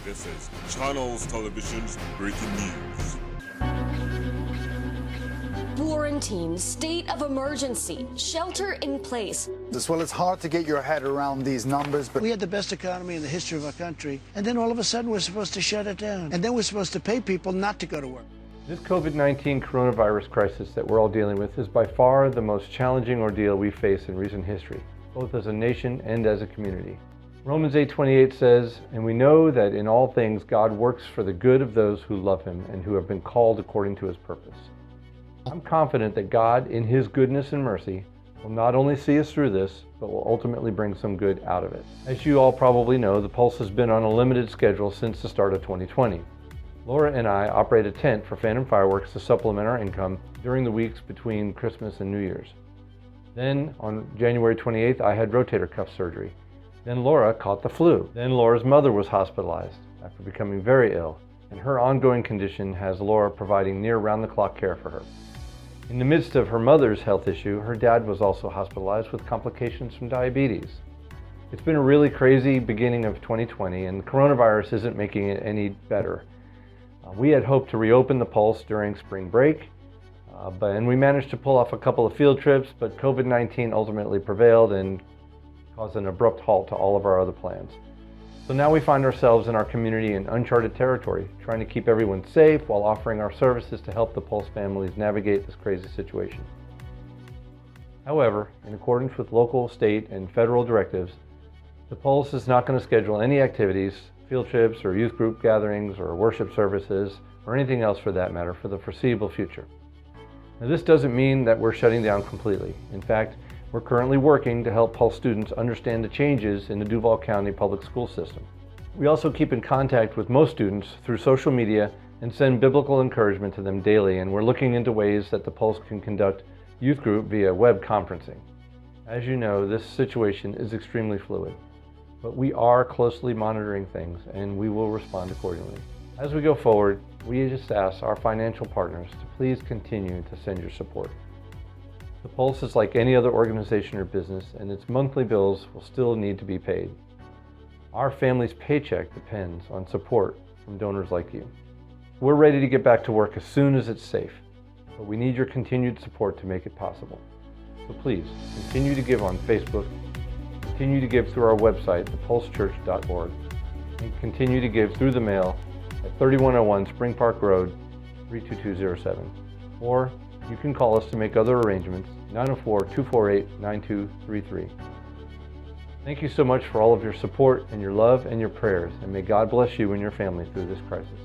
This is Channels Television's breaking news. Quarantine, state of emergency, shelter in place. Well, it's hard to get your head around these numbers, but we had the best economy in the history of our country, and then all of a sudden we're supposed to shut it down. And then we're supposed to pay people not to go to work. This COVID-19 coronavirus crisis that we're all dealing with is by far the most challenging ordeal we face in recent history, both as a nation and as a community. Romans 8:28 says, "And we know that in all things God works for the good of those who love Him and who have been called according to His purpose." I'm confident that God, in His goodness and mercy, will not only see us through this, but will ultimately bring some good out of it. As you all probably know, the Pulse has been on a limited schedule since the start of 2020. Laura and I operate a tent for Phantom Fireworks to supplement our income during the weeks between Christmas and New Year's. Then, on January 28th, I had rotator cuff surgery. Then Laura caught the flu. Then Laura's mother was hospitalized after becoming very ill, and her ongoing condition has Laura providing near round-the-clock care for her. In the midst of her mother's health issue, her dad was also hospitalized with complications from diabetes. It's been a really crazy beginning of 2020, and coronavirus isn't making it any better. We had hoped to reopen the Pulse during spring break, and we managed to pull off a couple of field trips, but COVID-19 ultimately prevailed and caused an abrupt halt to all of our other plans. So now we find ourselves in our community in uncharted territory, trying to keep everyone safe while offering our services to help the Pulse families navigate this crazy situation. However, in accordance with local, state, and federal directives, the Pulse is not going to schedule any activities, field trips, or youth group gatherings, or worship services, or anything else for that matter, for the foreseeable future. Now, this doesn't mean that we're shutting down completely. In fact, we're currently working to help Pulse students understand the changes in the Duval County public school system. We also keep in contact with most students through social media and send biblical encouragement to them daily, and we're looking into ways that the Pulse can conduct youth group via web conferencing. As you know, this situation is extremely fluid, but we are closely monitoring things and we will respond accordingly. As we go forward, we just ask our financial partners to please continue to send your support. The Pulse is like any other organization or business, and its monthly bills will still need to be paid. Our family's paycheck depends on support from donors like you. We're ready to get back to work as soon as it's safe, but we need your continued support to make it possible. So please, continue to give on Facebook, continue to give through our website, thepulsechurch.org, and continue to give through the mail at 3101 Spring Park Road, 32207. Or you can call us to make other arrangements, 904-248-9233. Thank you so much for all of your support and your love and your prayers, and may God bless you and your family through this crisis.